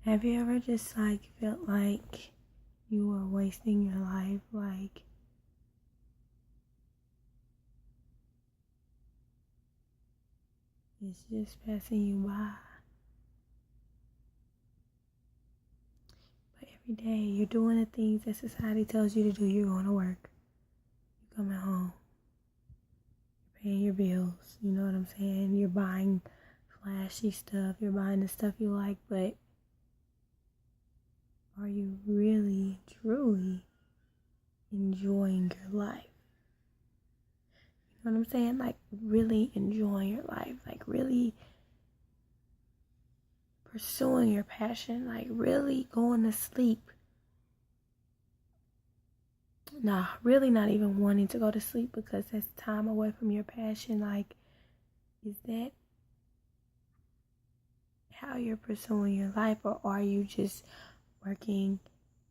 Have you ever just felt like you were wasting your life? Like it's just passing you by. But every day you're doing the things that society tells you to do. You're going to work. You're coming home. You're paying your bills. You know what I'm saying? You're buying flashy stuff. You're buying the stuff you like. But are you really, truly enjoying your life? You know what I'm saying? Like really enjoying your life. Like really pursuing your passion. Like really going to sleep. Nah, really not even wanting to go to sleep because that's time away from your passion. Like, is that how you're pursuing your life, or are you just working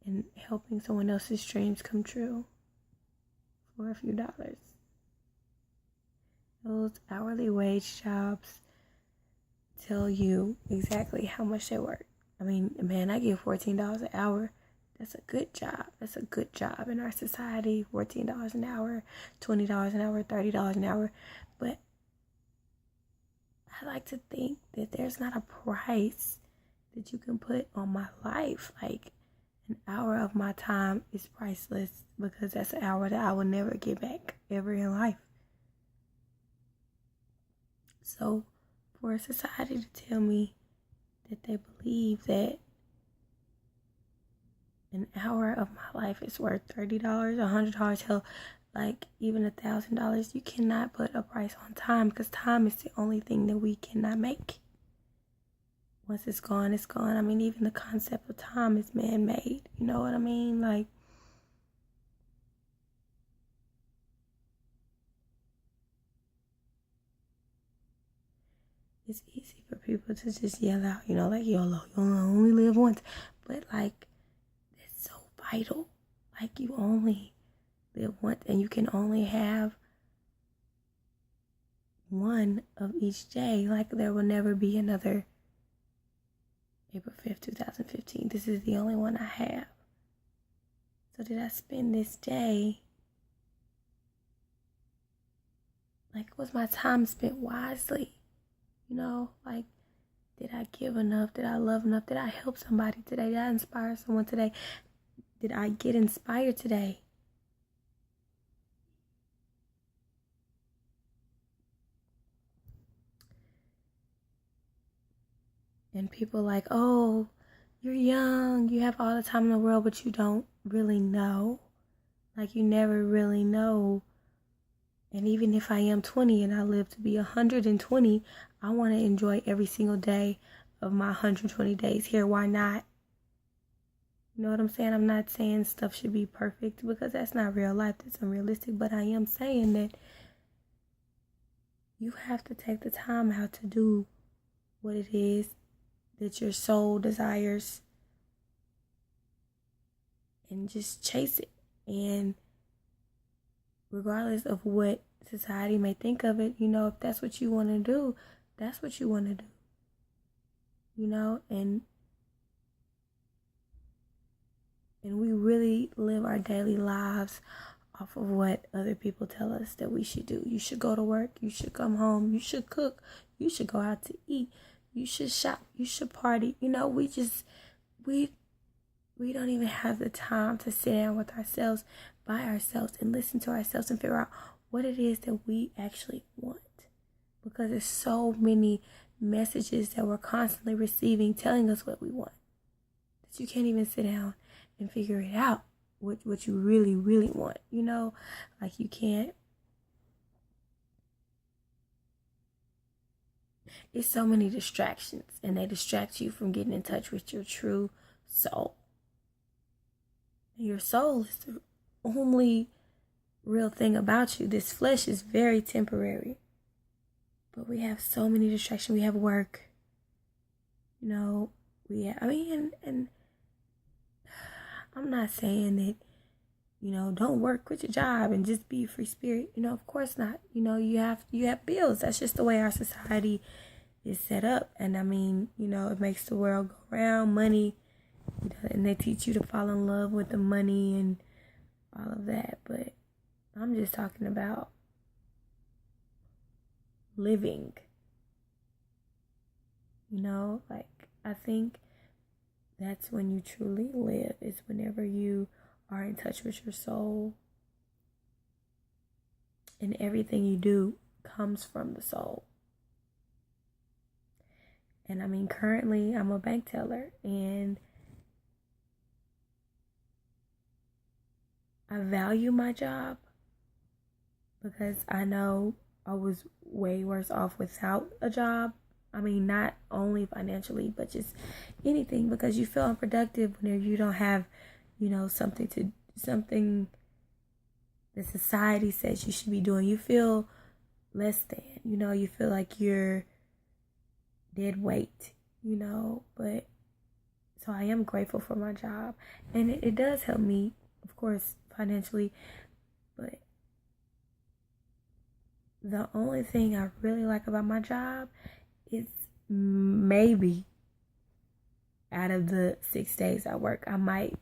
and helping someone else's dreams come true for a few dollars? Those hourly wage jobs tell you exactly how much they work. I mean, man, I get $14 an hour. That's a good job. That's a good job in our society. $14 an hour, $20 an hour, $30 an hour. But I like to think that there's not a price that you can put on my life. Like an hour of my time is priceless because that's an hour that I will never get back ever in life. So for a society to tell me that they believe that an hour of my life is worth $30, $100, hell, like even $1,000, you cannot put a price on time because time is the only thing that we cannot make. Once it's gone, it's gone. I mean, even the concept of time is man-made. You know what I mean? Like, it's easy for people to just yell out, like YOLO, you only live once. But like, it's so vital. Like, you only live once and you can only have one of each day. Like, there will never be another April 5th, 2015. This is the only one I have. So did I spend this day, like, was my time spent wisely? Like, did I give enough? Did I love enough? Did I help somebody today? Did I inspire someone today? Did I get inspired today? And people like, oh, you're young, you have all the time in the world, but you don't really know. Like, you never really know. And even if I am 20 and I live to be 120, I want to enjoy every single day of my 120 days here. Why not? You know what I'm saying? I'm not saying stuff should be perfect because that's not real life. That's unrealistic. But I am saying that you have to take the time out to do what it is that your soul desires and just chase it. And regardless of what society may think of it, if that's what you want to do, that's what you want to do. And we really live our daily lives off of what other people tell us that we should do. You should go to work, you should come home, you should cook, you should go out to eat, you should shop, you should party. We don't even have the time to sit down with ourselves, by ourselves, and listen to ourselves and figure out what it is that we actually want. Because there's so many messages that we're constantly receiving telling us what we want that you can't even sit down and figure it out, what you really, really want. Like, you can't. It's so many distractions, and they distract you from getting in touch with your true soul. Your soul is the only real thing about you. This flesh is very temporary. But we have so many distractions. We have work. And I'm not saying that, don't work, quit your job and just be a free spirit. Of course not. You have bills. That's just the way our society is set up. And I mean, it makes the world go round, money, and they teach you to fall in love with the money and all of that. But I'm just talking about living. I think that's when you truly live, is whenever you are in touch with your soul. And everything you do comes from the soul. And I mean, currently I'm a bank teller, and I value my job because I know I was way worse off without a job. I mean, not only financially, but just anything, because you feel unproductive whenever you don't have, something the society says you should be doing. You feel less than, you feel like you're dead weight, but so I am grateful for my job, and it does help me, of course, financially, but the only thing I really like about my job is maybe out of the 6 days I work, I might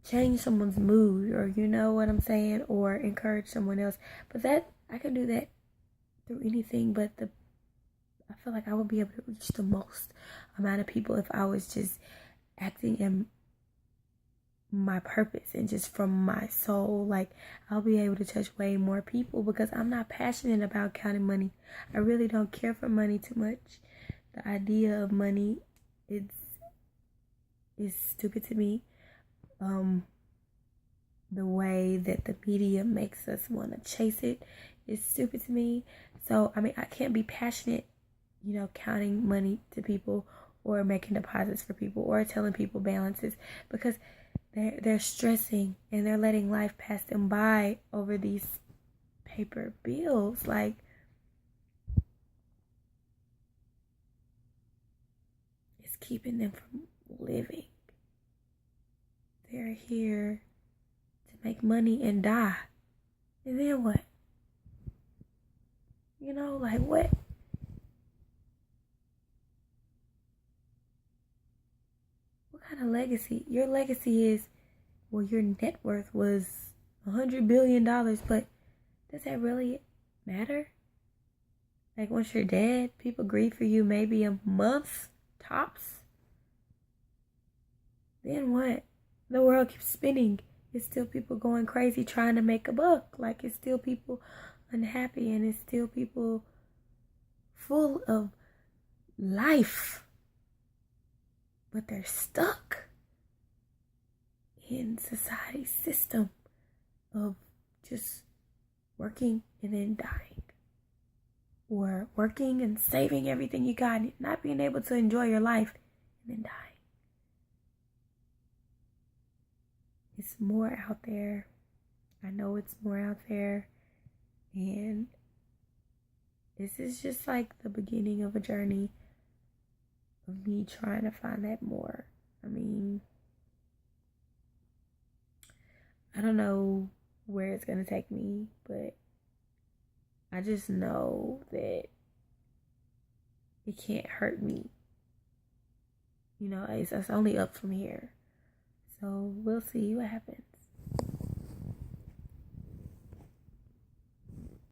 change someone's mood, or you know what I'm saying, or encourage someone else. But that I can do that through anything, but I feel like I would be able to reach the most amount of people if I was just acting in my purpose and just from my soul. Like, I'll be able to touch way more people because I'm not passionate about counting money. I really don't care for money too much. The idea of money is stupid to me. The way that the media makes us want to chase it is stupid to me. So, I mean, I can't be passionate, counting money to people or making deposits for people or telling people balances, because they're stressing and they're letting life pass them by over these paper bills. Like, it's keeping them from living. They're here to make money and die. And then what? Like, what? What kind of legacy? Your legacy is, well, your net worth was $100 billion, but does that really matter? Like, once you're dead, people grieve for you maybe a month, tops. Then what? The world keeps spinning. It's still people going crazy trying to make a buck. Like, it's still people unhappy, and it's still people full of life, but they're stuck in society's system of just working and then dying, or working and saving everything you got and not being able to enjoy your life and then dying. It's more out there. I know it's more out there, and this is just like the beginning of a journey of me trying to find that more. I mean, I don't know where it's going to take me, but I just know that it can't hurt me. It's only up from here. So we'll see what happens.